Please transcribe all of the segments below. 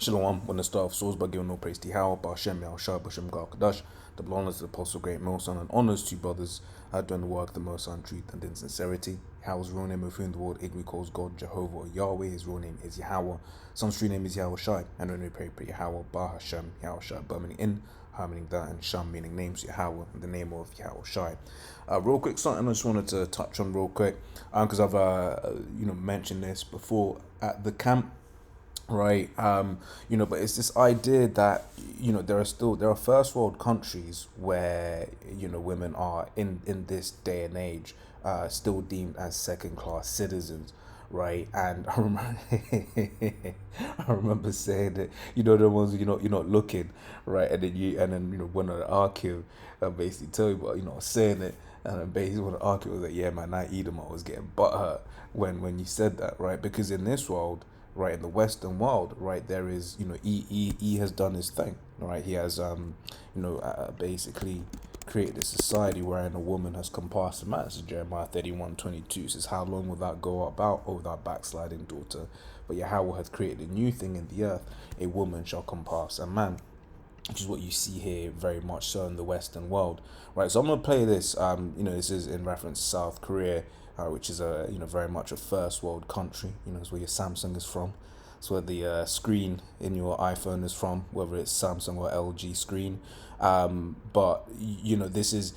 Shalom, when the star of souls by giving no praise to Yahweh, Ba'ashem, Yahushua, B'Shem, God, Kadash, double honors to the Apostle, Great Most Son, and honors to brothers who have done the work of the Most Son, truth and in sincerity. Yahweh's real name, of whom the world ignorantly calls God, Jehovah, or Yahweh. His real name is Yahweh. Son's true name is Yahushua, and when we pray, Yahweh, Ba'ashem, Yahushua, Ba meaning in, Ha meaning that, and Sham meaning names, Yahweh, in the name of Yahushua. Real quick, something I just wanted to touch on real quick, because I've mentioned this before at the camp. Right, but it's this idea that there are first world countries where women are in this day and age still deemed as second class citizens, right? And I remember saying that the ones you're not looking, right, and then when I argue, I basically tell you about saying it, and then basically when I argue was like, yeah man, I eat them, I was getting butthurt when you said that, right? Because in this world, right, in the Western world, right, there is, he has done his thing, right? He has, basically created a society wherein a woman has compassed a man. So Jeremiah 31:22 says, how long will that go about, O thou backsliding daughter? But Yahweh hath created a new thing in the earth, a woman shall compass a man. Which is what you see here very much so in the Western world, right? So I'm gonna play this. This is in reference to South Korea, which is a very much a first world country. It's where your Samsung is from. It's where the screen in your iPhone is from, whether it's Samsung or LG screen. But this is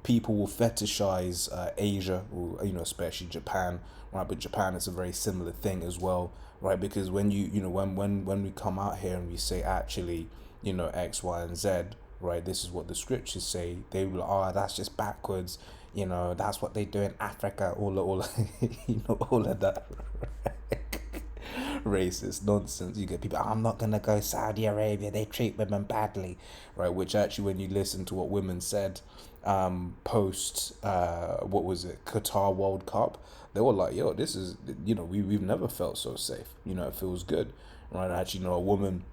people will fetishize Asia, or especially Japan, right? But Japan is a very similar thing as well, right? Because when when we come out here and we say actually, X, Y, and Z, right? This is what the scriptures say. They will, that's just backwards. That's what they do in Africa. All all of that racist nonsense. You get people, I'm not gonna go Saudi Arabia. They treat women badly, right? Which actually, when you listen to what women said, post what was it, Qatar World Cup, they were like, yo, this is we've never felt so safe. It feels good, right? Actually, a woman,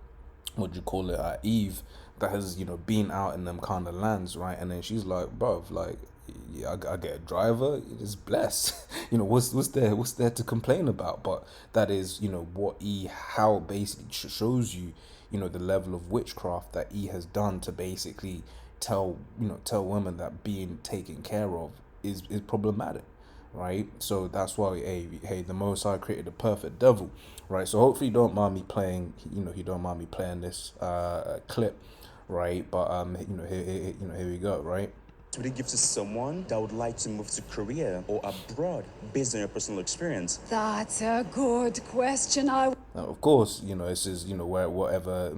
what do you call it, Eve, that has been out in them kind of lands, right? And then she's like, bruv, like, yeah, I get a driver, it's blessed. What's there to complain about? But that is what how it basically shows you the level of witchcraft that he has done to basically tell women that being taken care of is problematic, right? So that's why, hey, the Most High created a perfect devil, right? So hopefully you don't mind me playing, this clip, right? But here we go, right? Would it give to someone that would like to move to Korea or abroad based on your personal experience? That's a good question. Now, of course, it says, where whatever,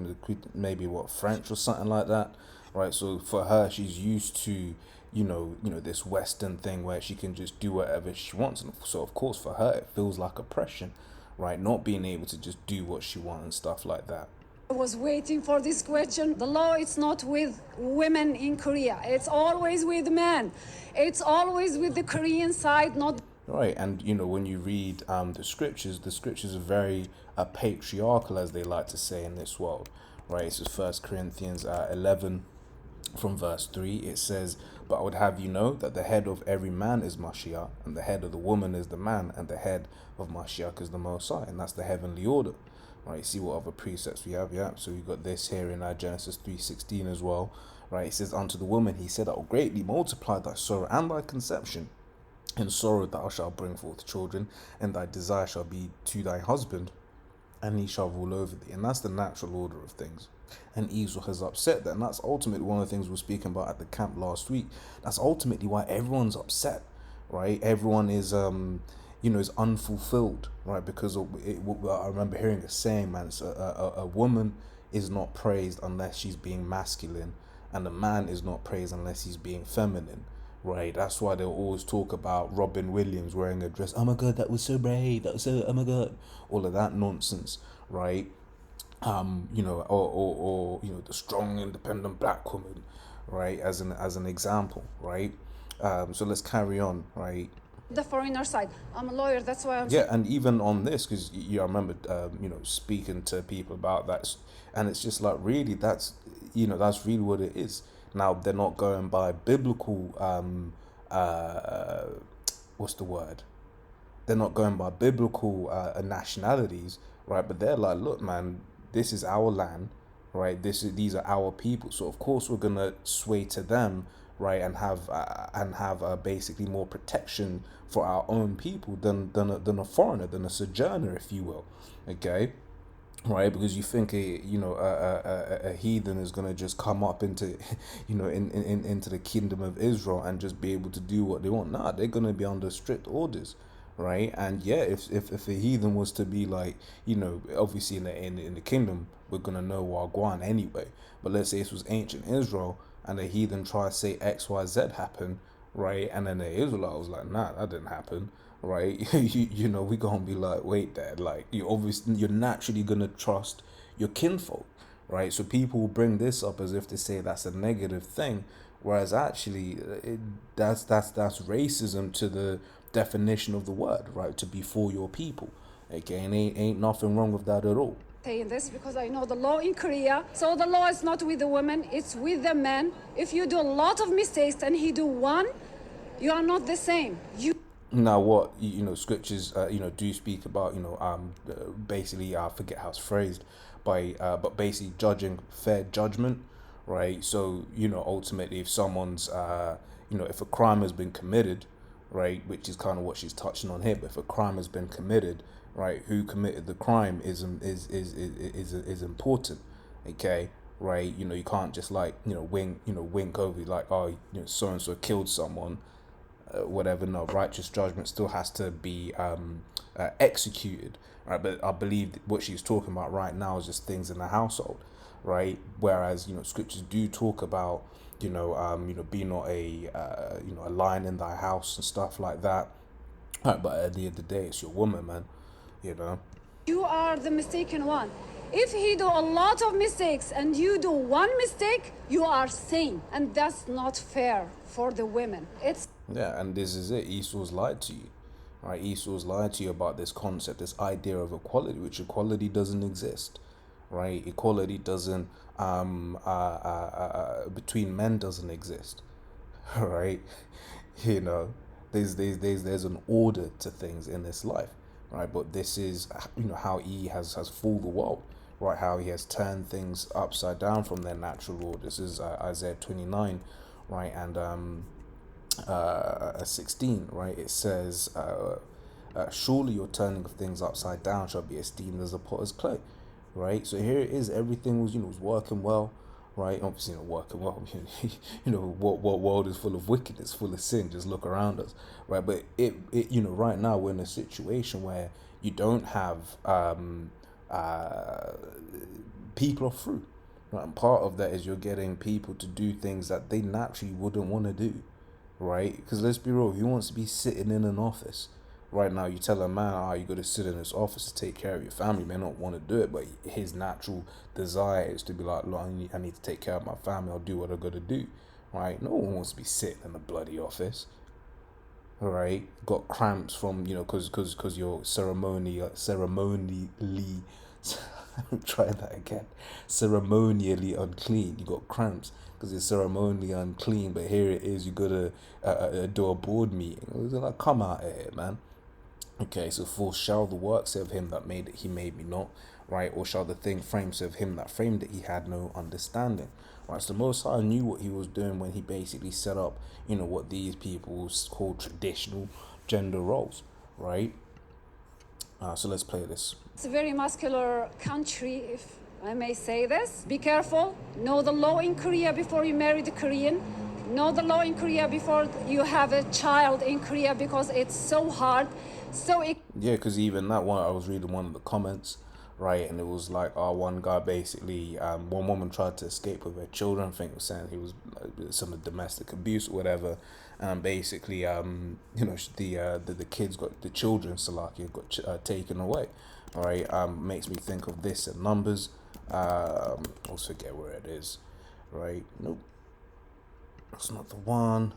maybe French or something like that, right? So for her, she's used to, this Western thing where she can just do whatever she wants. And so, of course, for her, it feels like oppression, right? Not being able to just do what she wants and stuff like that. I was waiting for this question. The law is not with women in Korea. It's always with men. It's always with the Korean side, not... Right, and when you read the scriptures are very patriarchal, as they like to say in this world, right? This is 1 Corinthians 11 from verse 3. It says, but I would have you know that the head of every man is Mashiach, and the head of the woman is the man, and the head of Mashiach is the Most High, and that's the heavenly order. Right, see what other precepts we have, yeah? So we got this here in Genesis 3:16 as well, right? It says, unto the woman he said, I will greatly multiply thy sorrow and thy conception. In sorrow thou shalt bring forth children, and thy desire shall be to thy husband, and he shall rule over thee. And that's the natural order of things. And Esau has upset that, and that's ultimately one of the things we were speaking about at the camp last week. That's ultimately why everyone's upset, right? Everyone is is unfulfilled, right? Because I remember hearing a saying, man, it's a woman is not praised unless she's being masculine, and a man is not praised unless he's being feminine, right? That's why they'll always talk about Robin Williams wearing a dress. Oh my God, that was so brave. That was so, oh my God, all of that nonsense, right? Or the strong, independent black woman, right? As an example, right? So let's carry on, right? The foreigner side. I'm a lawyer, that's why I'm... Yeah, and even on this, because I remember, speaking to people about that, and it's just like, really, that's really what it is. Now, they're not going by biblical, what's the word? They're not going by biblical nationalities, right? But they're like, look, man, this is our land, right? These are our people. So of course we're gonna sway to them, right, and have basically more protection for our own people than a foreigner, than a sojourner, if you will. Okay, right? Because you think a heathen is gonna just come up into into the kingdom of Israel and just be able to do what they want. Nah, they're gonna be under strict orders, right? And yeah, if a heathen was to be like, obviously in the kingdom, we're gonna know Wagwan anyway. But let's say this was ancient Israel and a heathen try to say XYZ happened, right? And then the Israelite was like, nah, that didn't happen, right? We gonna be like, wait, Dad, like you're naturally gonna trust your kinfolk, right? So people will bring this up as if to say that's a negative thing, whereas actually that's racism to the definition of the word, right? To be for your people. Okay, and ain't nothing wrong with that at all. Saying this because I know the law in Korea. So the law is not with the women, it's with the men. If you do a lot of mistakes and he do one, you are not the same. Now, what scriptures do speak about basically, I forget how it's phrased, but basically judging fair judgment, right? So ultimately, if someone's if a crime has been committed, right, which is kind of what she's touching on here, but if a crime has been committed, right, who committed the crime is important, okay, right? You can't just like wink over like, oh, so and so killed someone, whatever. No, righteous judgment still has to be executed, right? But I believe what she's talking about right now is just things in the household, right? Whereas scriptures do talk about be not a lion in thy house and stuff like that, right? But at the end of the day, it's your woman, man. You are the mistaken one. If he do a lot of mistakes and you do one mistake, you are sane, and that's not fair for the women. Yeah, and this is it. Esau's lied to you, right? Esau's lied to you about this concept, this idea of equality, which equality doesn't exist, right? Equality doesn't between men doesn't exist, right? There's an order to things in this life, right? But this is how he has fooled the world, right? How he has turned things upside down from their natural order. This is Isaiah 29, right? And 16, right? It says, surely your turning of things upside down shall be esteemed as a potter's clay, right? So here it is, everything was was working well, right? Obviously not working well. What world is full of wickedness, full of sin? Just look around us, right? But it right now we're in a situation where you don't have people are through, right? And part of that is you're getting people to do things that they naturally wouldn't want to do, right? Because let's be real, he wants to be sitting in an office. Right now, you tell a man, you got to sit in this office to take care of your family. May not want to do it, but his natural desire is to be like, look, I need to take care of my family. I'll do what I got to do, right? No one wants to be sitting in a bloody office, all right? Got cramps from because you're ceremonially. Try that again. Ceremonially unclean. You got cramps because it's ceremonially unclean. But here it is. You gotta do a board meeting. It's like, come out of here, man. Okay, so for shall the works of him that made it, he made me not, right? Or shall the thing framed of him that framed it, he had no understanding, right? So the Most High knew what he was doing when he basically set up, what these people call traditional gender roles, right? So let's play this. It's a very muscular country, if I may say this. Be careful. Know the law in Korea before you marry the Korean. Know the law in Korea before you have a child in Korea, because it's so hard. Yeah, because even that one, I was reading one of the comments, right, and it was like, one guy basically, one woman tried to escape with her children. I think it was saying he was some domestic abuse or whatever, and basically, the kids got the children, Salaki, got taken away, right? Makes me think of this in Numbers. Also forget where it is, right? Nope, that's not the one.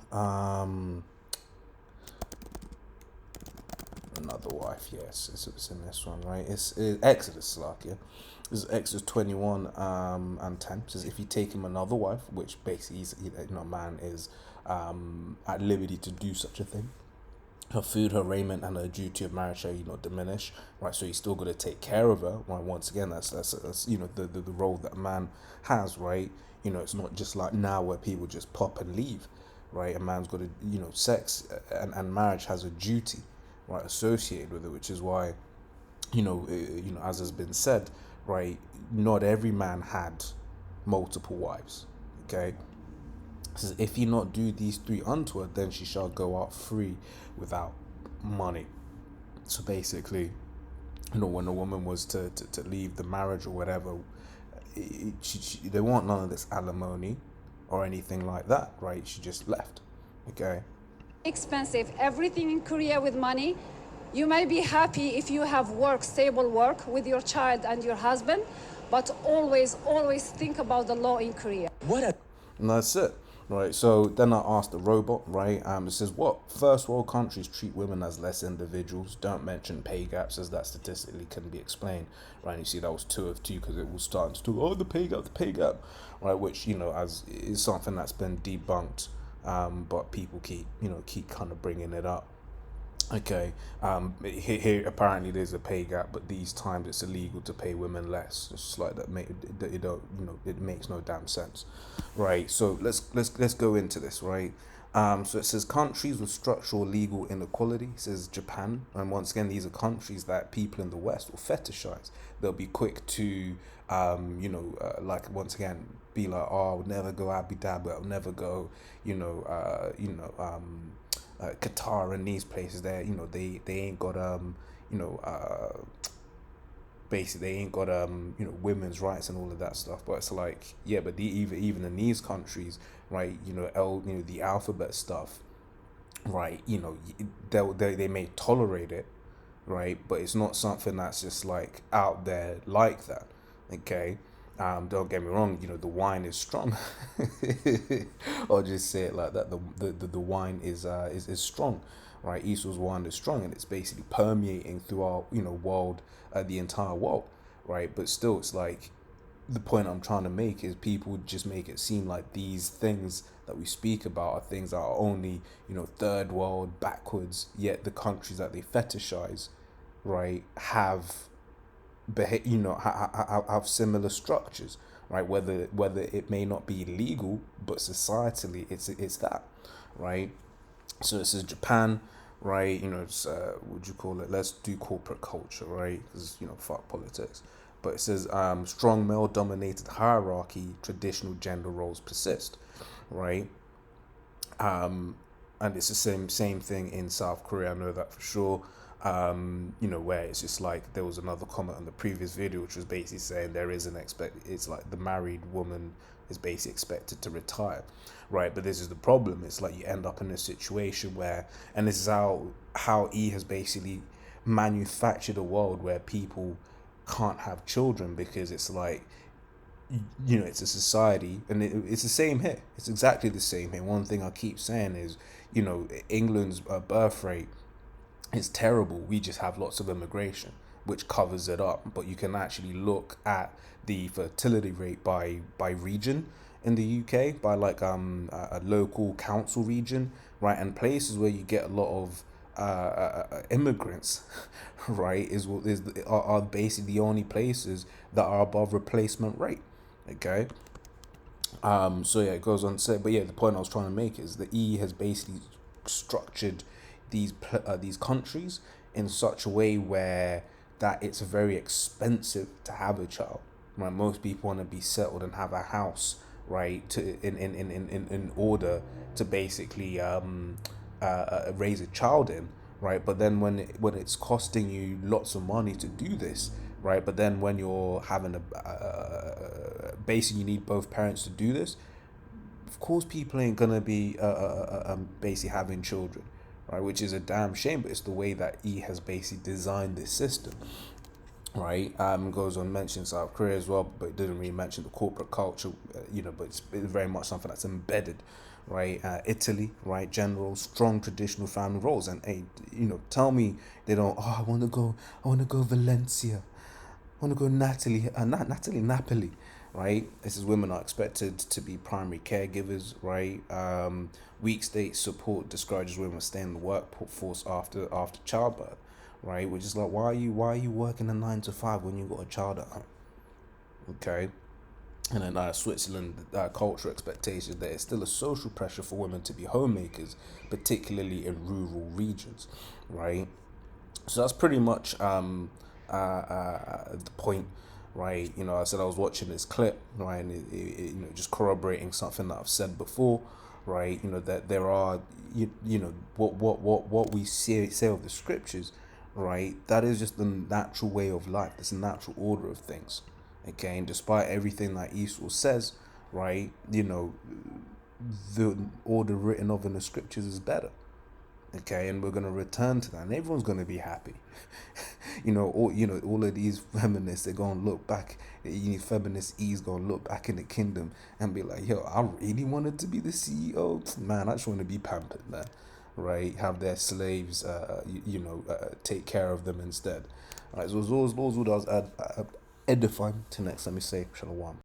Another wife, yes, it's in this one, right? It's Exodus, like, yeah. This is Exodus 21 and 10. It says, if you take him another wife, which basically a man is at liberty to do such a thing, her food, her raiment, and her duty of marriage shall, diminish, right? So he's still going to take care of her, right? Once again, that's the role that a man has, right? It's not just like now where people just pop and leave, right? A man's got to, sex and marriage has a duty, right, associated with it, which is why, as has been said, right, not every man had multiple wives, okay? Says, if he not do these three unto her, then she shall go out free without money. So basically, when a woman was to leave the marriage or whatever, they want none of this alimony or anything like that, right? She just left, okay? Expensive. Everything in Korea with money. You may be happy if you have work, stable work with your child and your husband, but always think about the law in Korea. And that's it. Right, so then I asked the robot, right, it says, what first world countries treat women as less individuals? Don't mention pay gaps, as that statistically can be explained, right? And you see that was 2 of 2 because it was starting to talk, the pay gap, right, which, as is something that's been debunked, but people keep kind of bringing it up. Okay, here apparently there's a pay gap, but these times it's illegal to pay women less. It's like that, it makes no damn sense, right? So let's go into this, right? So it says countries with structural legal inequality. It says Japan, and once again, these are countries that people in the West will fetishize. They'll be quick to, like once again, be like, oh, I'll never go Abu Dhabi, I'll never go, Qatar and these places there, they ain't got basically they ain't got women's rights and all of that stuff. But it's like, yeah, but even in these countries, right, the alphabet stuff, right, they may tolerate it, right, but it's not something that's just like out there like that, okay. Don't get me wrong, the wine is strong. I'll just say it like that. The wine is strong, right? Esau's wine is strong, and it's basically permeating throughout, world, the entire world, right? But still, it's like the point I'm trying to make is people just make it seem like these things that we speak about are things that are only, third world, backwards. Yet the countries that they fetishize, right, have have similar structures, right? Whether it may not be legal, but societally it's that, right? So this is Japan, right? It's what do you call it? Let's do corporate culture, right? Because fuck politics. But it says strong male dominated hierarchy, traditional gender roles persist, right? And it's the same thing in South Korea. I know that for sure. Where it's just like there was another comment on the previous video which was basically saying there is it's like the married woman is basically expected to retire, right? But this is the problem. It's like you end up in a situation where, and this is how E has basically manufactured a world where people can't have children, because it's like, it's a society, and it's the same here. It's exactly the same here. One thing I keep saying is, England's birth rate is terrible. We just have lots of immigration, which covers it up. But you can actually look at the fertility rate by region in the UK, by like a local council region, right? And places where you get a lot of immigrants, right, are basically the only places that are above replacement rate. Okay. So yeah, it goes on to say, but yeah, the point I was trying to make is the E has basically structured these countries in such a way where that it's very expensive to have a child, right? Most people want to be settled and have a house, right, to in order to basically raise a child in, right? But then when it's costing you lots of money to do this, right? But then when you're having basically you need both parents to do this, of course people ain't gonna be basically having children, right? Which is a damn shame, but it's the way that E has basically designed this system, right? Goes on mention South Korea as well, but it didn't really mention the corporate culture, but it's very much something that's embedded, right? Italy, right? General, strong traditional family roles, and hey, tell me they don't. Oh, I want to go Valencia, I want to go Napoli, right? It says women are expected to be primary caregivers, right? Weak state support discourages women from staying in the workforce after childbirth, right? Which is like, why are you working a 9 to 5 when you got a child at home? Okay. And then Switzerland, cultural expectations, there is still a social pressure for women to be homemakers, particularly in rural regions, right? So that's pretty much the point, right? I said I was watching this clip, right, and just corroborating something that I've said before, right? That there are, what we say of the scriptures, right? That is just the natural way of life. It's a natural order of things, okay? And despite everything that Esau says, right, the order written of in the scriptures is better. Okay, and we're gonna return to that, and everyone's gonna be happy. All of these feminists, they're gonna look back. Feminist E's gonna look back in the kingdom and be like, "Yo, I really wanted to be the CEO. Man, I just want to be pampered, man. Right? Have their slaves, take care of them instead. All right. So those would I was edifying. To next, let me say shalom.